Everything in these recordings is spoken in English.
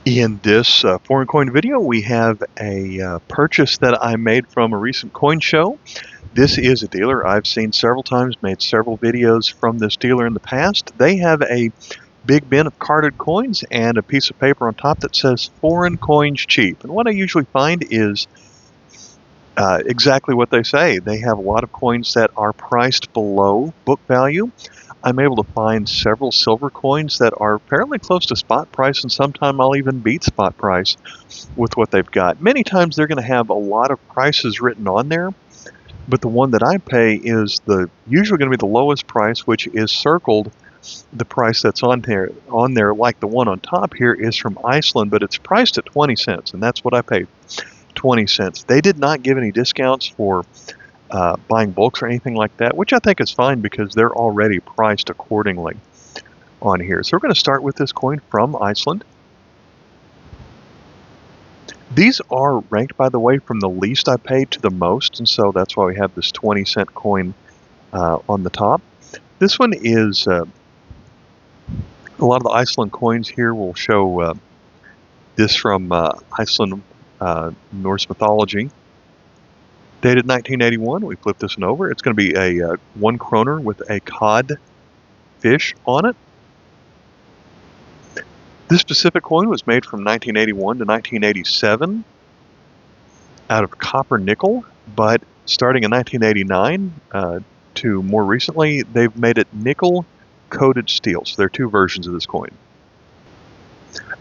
In this foreign coin video, we have a purchase that I made from a recent coin show. This is a dealer I've seen several times, made several videos from this dealer in the past. They have a big bin of carded coins and a piece of paper on top that says foreign coins cheap. And what I usually find is exactly what they say. They have a lot of coins that are priced below book value. I'm able to find several silver coins that are fairly close to spot price, and sometimes I'll even beat spot price with what they've got. Many times they're going to have a lot of prices written on there, but the one that I pay is usually going to be the lowest price, which is circled. The price that's on there, like the one on top here, is from Iceland, but it's priced at 20 cents, and that's what I paid, 20 cents. They did not give any discounts for buying bulks or anything like that, which I think is fine because they're already priced accordingly on here. So we're going to start with this coin from Iceland. These are ranked, by the way, from the least I paid to the most, and so that's why we have this 20-cent coin on the top. This one is, a lot of the Iceland coins here will show this from Iceland Norse mythology. Dated 1981, we flip this one over. It's going to be a 1 kroner with a cod fish on it. This specific coin was made from 1981 to 1987 out of copper nickel, but starting in 1989 to more recently, they've made it nickel coated steel. So there are 2 versions of this coin.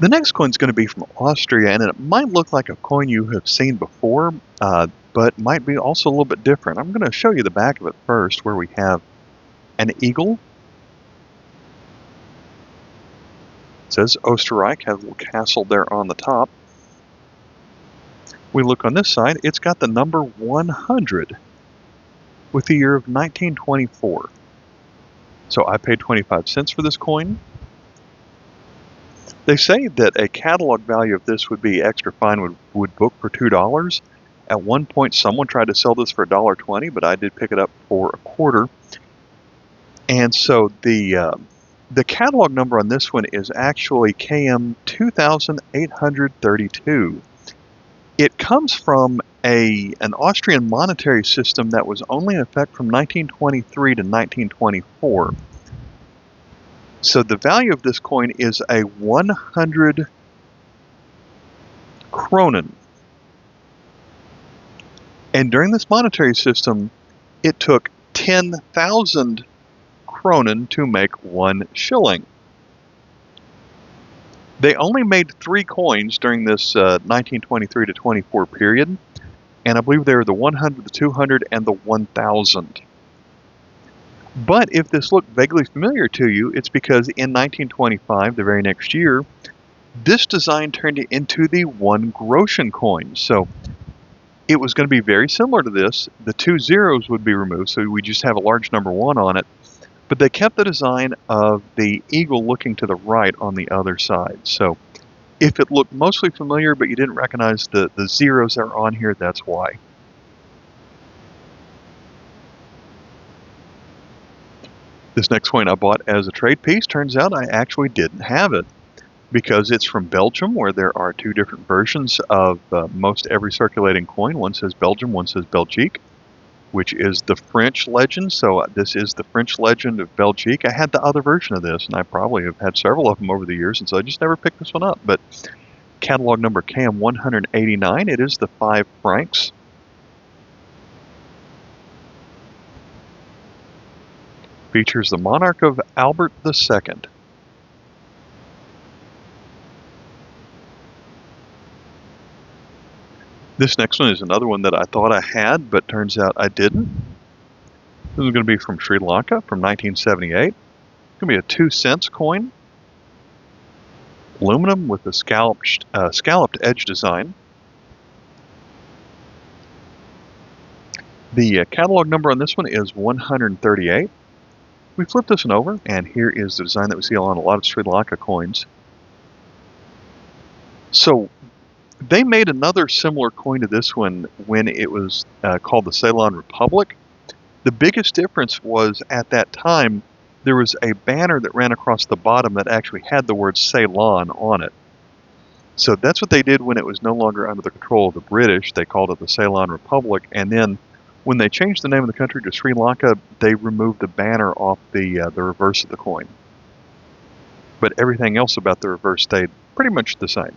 The next coin is going to be from Austria, and it might look like a coin you have seen before, but might be also a little bit different. I'm going to show you the back of it first, where we have an eagle. It says Österreich, has a little castle there on the top. We look on this side, it's got the number 100 with the year of 1924. So I paid 25 cents for this coin. They say that a catalog value of this would be extra fine, would book for $2. At one point, someone tried to sell this for $1.20, but I did pick it up for a quarter. And so the catalog number on this one is actually KM 2832. It comes from an Austrian monetary system that was only in effect from 1923 to 1924. So the value of this coin is a 100 kronen. And during this monetary system, it took 10,000 kronen to make 1 shilling. They only made 3 coins during this 1923 to 24 period, and I believe they were the 100, the 200, and the 1,000. But if this looked vaguely familiar to you, it's because in 1925, the very next year, this design turned into the 1 Groschen coin. So it was going to be very similar to this. The 2 zeros would be removed, so we just have a large number 1 on it. But they kept the design of the eagle looking to the right on the other side. So if it looked mostly familiar, but you didn't recognize the zeros that are on here, that's why. This next coin I bought as a trade piece, turns out I actually didn't have it because it's from Belgium, where there are 2 different versions of most every circulating coin. One says Belgium, one says Belgique, which is the French legend. So this is the French legend of Belgique. I had the other version of this, and I probably have had several of them over the years, and so I just never picked this one up. But catalog number KM 189, it is the 5 francs. Features the monarch of Albert II. This next one is another one that I thought I had, but turns out I didn't. This is going to be from Sri Lanka from 1978. It's going to be a 2 cents coin. Aluminum with a scalloped edge design. The catalog number on this one is 138. We flip this one over, and here is the design that we see on a lot of Sri Lanka coins. So they made another similar coin to this one when it was called the Ceylon Republic. The biggest difference was at that time there was a banner that ran across the bottom that actually had the word Ceylon on it. So that's what they did when it was no longer under the control of the British. They called it the Ceylon Republic. And then when they changed the name of the country to Sri Lanka, they removed the banner off the reverse of the coin. But everything else about the reverse stayed pretty much the same.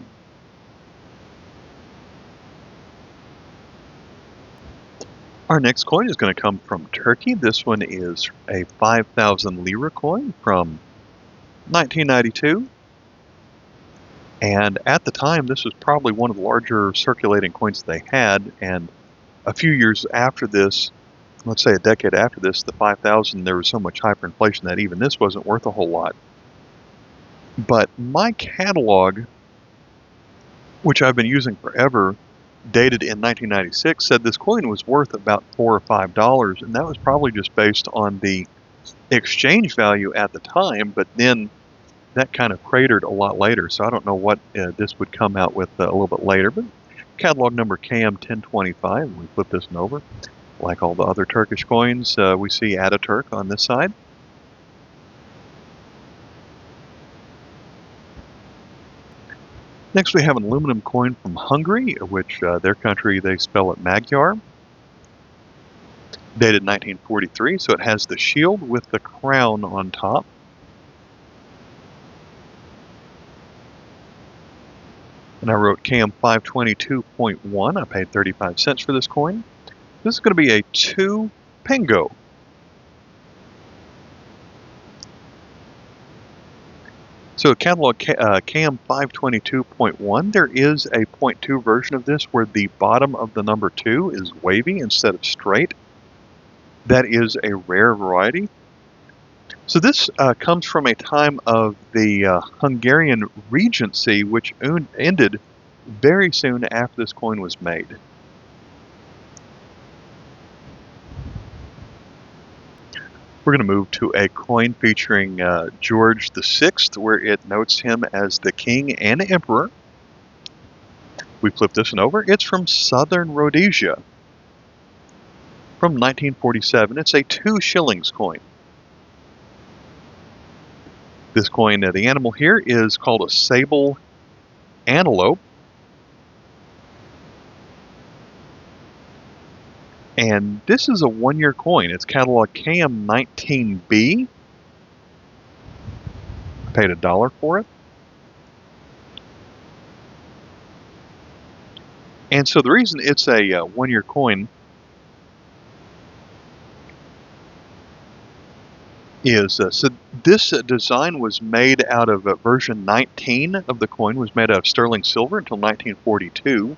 Our next coin is going to come from Turkey. This one is a 5,000 lira coin from 1992. And at the time, this was probably one of the larger circulating coins they had. And a few years after this, let's say a decade after this, the 5,000, there was so much hyperinflation that even this wasn't worth a whole lot. But my catalog, which I've been using forever, dated in 1996, said this coin was worth about $4 or $5, and that was probably just based on the exchange value at the time, but then that kind of cratered a lot later, so I don't know what this would come out with a little bit later, but catalog number KM1025, we flip this one over. Like all the other Turkish coins, we see Ataturk on this side. Next we have an aluminum coin from Hungary, which their country, they spell it Magyar. Dated 1943, so it has the shield with the crown on top. And I wrote KM 522.1. I paid 35 cents for this coin. This is going to be a 2 Pingo. So catalog KM 522.1, there is a 0.2 version of this where the bottom of the number 2 is wavy instead of straight. That is a rare variety. So this comes from a time of the Hungarian Regency, which ended very soon after this coin was made. We're going to move to a coin featuring George VI, where it notes him as the king and emperor. We flip this one over. It's from southern Rhodesia from 1947. It's a 2 shillings coin. This coin, the animal here is called a sable antelope. And this is a 1-year coin. It's catalog KM19B. I paid $1 for it. And so the reason it's a 1-year coin is, so this design was made out of version 19 of the coin, was made out of sterling silver until 1942.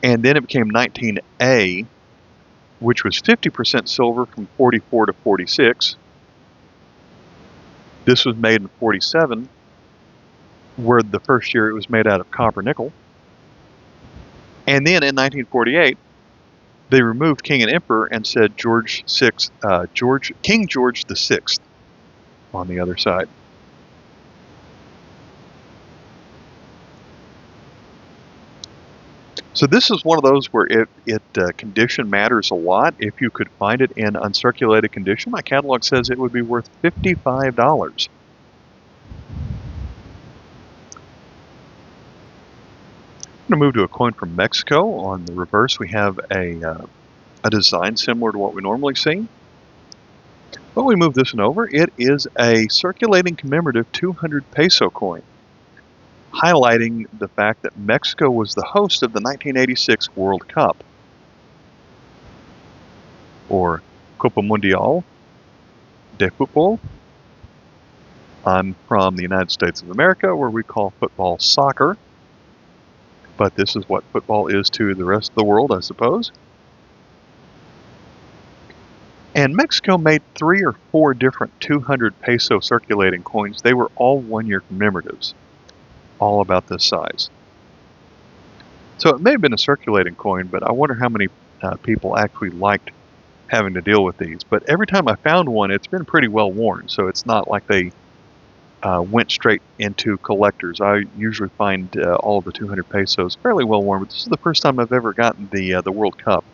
And then it became 19A, which was 50% silver from 44 to 46. This was made in 47, where the first year it was made out of copper nickel. And then in 1948, they removed King and Emperor and said King George VI on the other side. So this is one of those where condition matters a lot. If you could find it in uncirculated condition, my catalog says it would be worth $55. I'm going to move to a coin from Mexico. On the reverse, we have a design similar to what we normally see. But we move this one over. It is a circulating commemorative 200 peso coin, highlighting the fact that Mexico was the host of the 1986 World Cup, or Copa Mundial de Fútbol. I'm from the United States of America, where we call football soccer, but this is what football is to the rest of the world, I suppose. And Mexico made 3 or 4 different 200 peso circulating coins. They were all 1-year commemoratives, all about this size. So it may have been a circulating coin, but I wonder how many people actually liked having to deal with these. But every time I found one, it's been pretty well worn, so it's not like they went straight into collectors. I usually find all of the 200 pesos fairly well worn, but this is the first time I've ever gotten the World Cup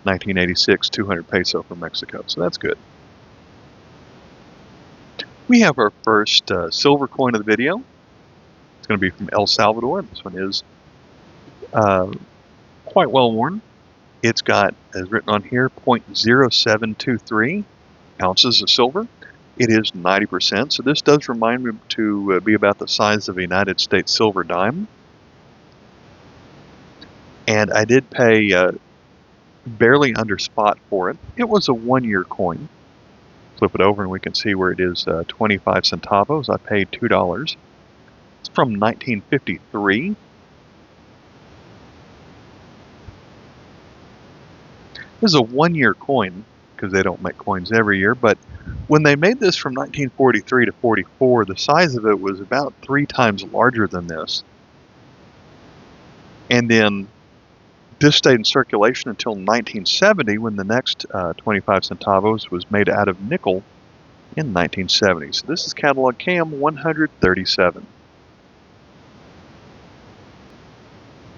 1986 200 peso from Mexico, so that's good. We have our first silver coin of the video. It's going to be from El Salvador. This one is quite well worn. It's got, as written on here, 0.0723 ounces of silver. It is 90%, so this does remind me to be about the size of a United States silver dime. And I did pay barely under spot for it. It was a 1-year coin. Flip it over and we can see where it is 25 centavos. I paid $2. It's from 1953. This is a 1-year coin because they don't make coins every year, but when they made this from 1943 to 44, the size of it was about 3 times larger than this. And then this stayed in circulation until 1970, when the next 25 centavos was made out of nickel in 1970. So this is catalog KM 137.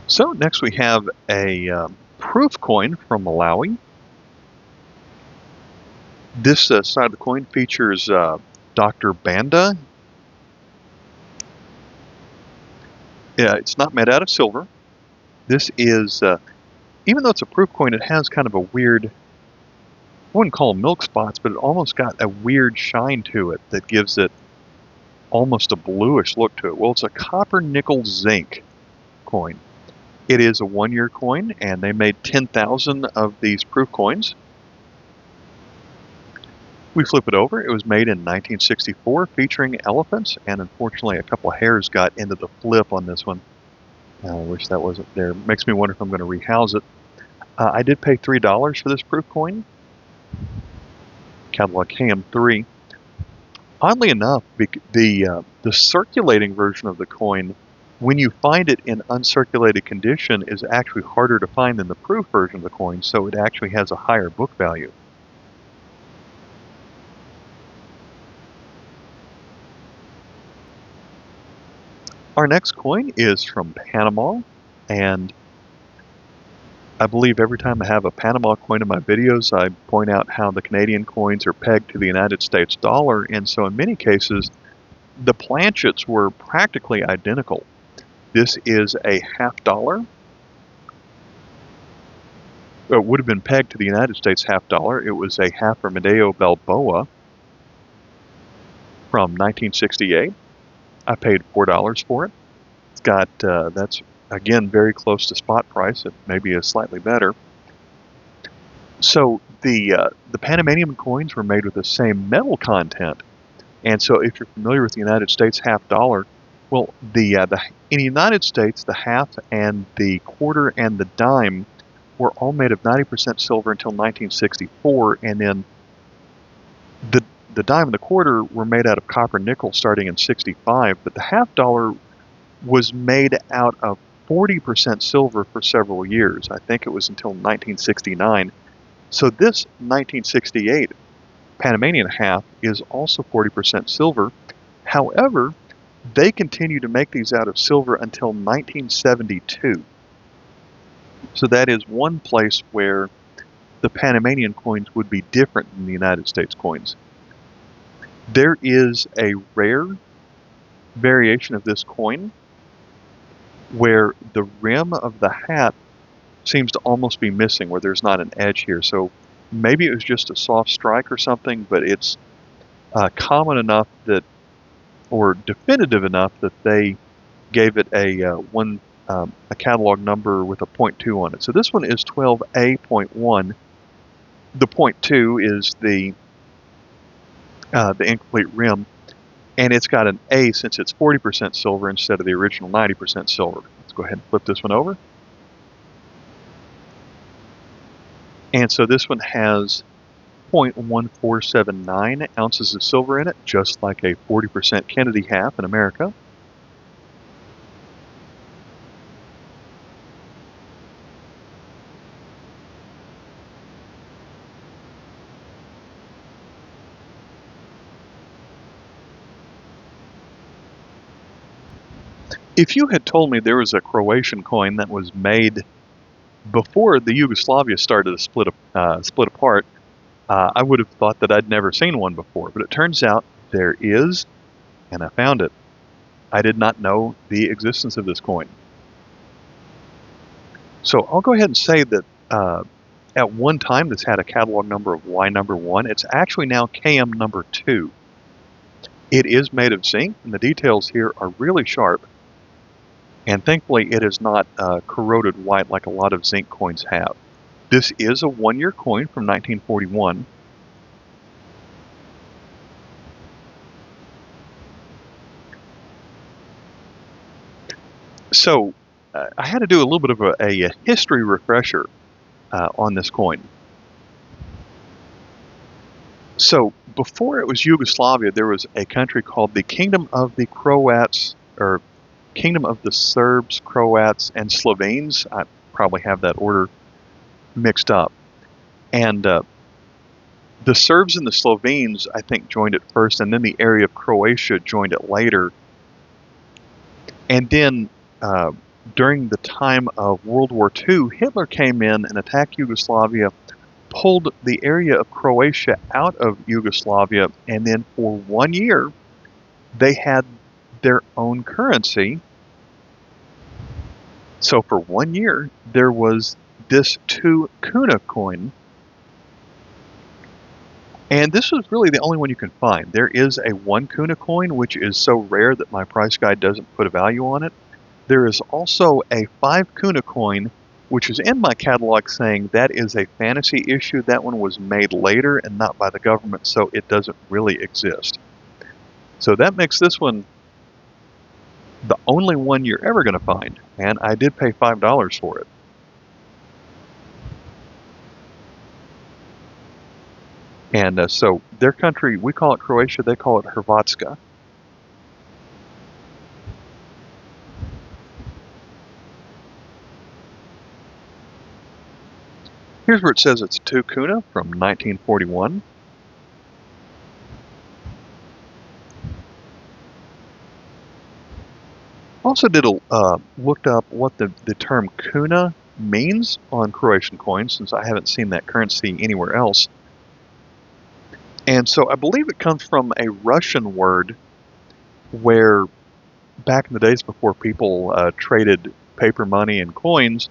So next we have a proof coin from Malawi. This side of the coin features Dr. Banda. Yeah, it's not made out of silver. This is, even though it's a proof coin, it has kind of a weird, I wouldn't call them milk spots, but it almost got a weird shine to it that gives it almost a bluish look to it. Well, it's a copper nickel zinc coin. It is a 1-year coin, and they made 10,000 of these proof coins. We flip it over. It was made in 1964, featuring elephants, and unfortunately a couple of hairs got into the flip on this one. I wish that wasn't there. Makes me wonder if I'm going to rehouse it. I did pay $3 for this proof coin. Catalog KM3. Oddly enough, the circulating version of the coin, when you find it in uncirculated condition, is actually harder to find than the proof version of the coin, so it actually has a higher book value. Our next coin is from Panama, and I believe every time I have a Panama coin in my videos, I point out how the Canadian coins are pegged to the United States dollar, and so in many cases, the planchets were practically identical. This is a $50. It would have been pegged to the United States $50. It was a half Armadillo Balboa from 1968. I paid $4 for it. It's got, that's again very close to spot price. It maybe is slightly better. So the Panamanian coins were made with the same metal content, and so if you're familiar with the United States $50, well, in the United States, the half and the quarter and the dime were all made of 90% silver until 1964, and then the dime and the quarter were made out of copper nickel starting in 65, but the $50 was made out of 40% silver for several years. I think it was until 1969. So this 1968 Panamanian half is also 40% silver. However, they continued to make these out of silver until 1972. So that is one place where the Panamanian coins would be different than the United States coins. There is a rare variation of this coin where the rim of the hat seems to almost be missing, where there's not an edge here. So maybe it was just a soft strike or something, but it's common enough that, or definitive enough that they gave it a catalog number with a 0.2 on it. So this one is 12A.1. The 0.2 is the incomplete rim, and it's got an A since it's 40% silver instead of the original 90% silver. Let's go ahead and flip this one over. And so this one has 0.1479 ounces of silver in it, just like a 40% Kennedy half in America. If you had told me there was a Croatian coin that was made before the Yugoslavia started to split apart, I would have thought that I'd never seen one before. But it turns out there is, and I found it. I did not know the existence of this coin. So I'll go ahead and say that at one time this had a catalog number of Y number 1. It's actually now KM number 2. It is made of zinc, and the details here are really sharp. And thankfully it is not corroded white like a lot of zinc coins have. This is a 1-year coin from 1941. So I had to do a little bit of a history refresher on this coin. So before it was Yugoslavia, there was a country called the Kingdom of the Croats, or Kingdom of the Serbs, Croats, and Slovenes. I probably have that order mixed up. And the Serbs and the Slovenes, I think, joined it first, and then the area of Croatia joined it later. And then during the time of World War II, Hitler came in and attacked Yugoslavia, pulled the area of Croatia out of Yugoslavia, and then for 1 year, they had their own currency. So for 1 year, there was this 2 kuna coin, and this was really the only one you can find. There is a 1 kuna coin, which is so rare that my price guide doesn't put a value on it. There is also a 5 kuna coin, which is in my catalog, saying that is a fantasy issue. That one was made later and not by the government, so it doesn't really exist. So that makes this one the only one you're ever going to find, and I did pay $5 for it. And so their country, we call it Croatia, they call it Hrvatska. Here's where it says it's 2 kuna from 1941. Also looked up what the term kuna means on Croatian coins, since I haven't seen that currency anywhere else. And so I believe it comes from a Russian word where back in the days before people traded paper money and coins,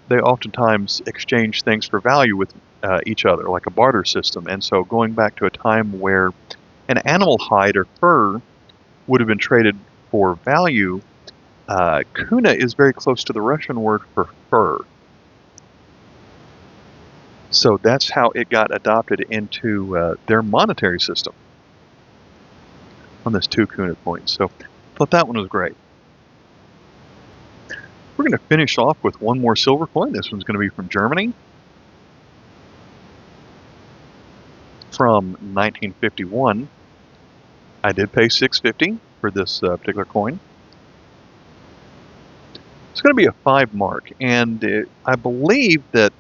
they oftentimes exchanged things for value with each other, like a barter system. And so going back to a time where an animal hide or fur would have been traded for value, kuna is very close to the Russian word for fur. So that's how it got adopted into their monetary system on this 2 kuna coin. So I thought that one was great. We're going to finish off with one more silver coin. This one's going to be from Germany, from 1951. I did pay $6.50 for this particular coin. It's going to be a 5 mark, and I believe that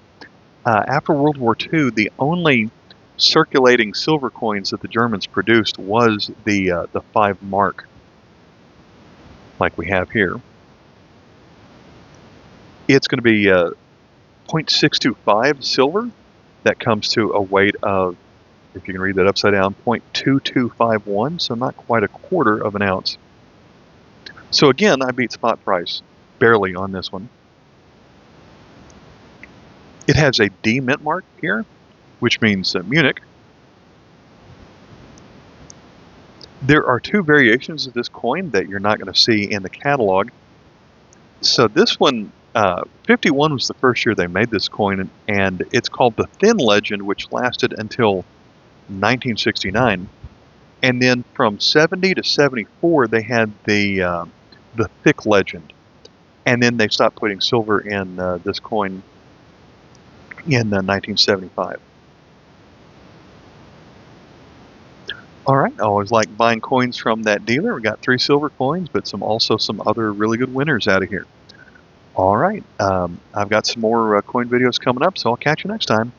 after World War II, the only circulating silver coins that the Germans produced was the 5 mark, like we have here. It's going to be 0.625 silver. That comes to a weight of, if you can read that upside down, 0.2251, so not quite a quarter of an ounce. So again, I beat spot price barely on this one. It has a D mint mark here, which means Munich. There are 2 variations of this coin that you're not going to see in the catalog. So this one, 51 was the first year they made this coin, and it's called the Thin Legend, which lasted until 1969. And then from 70 to 74, they had the Thick Legend. And then they stopped putting silver in this coin in 1975. All right, I always like buying coins from that dealer. We got 3 silver coins, but also some other really good winners out of here. All right, I've got some more coin videos coming up, so I'll catch you next time.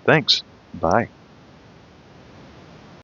Thanks. Bye.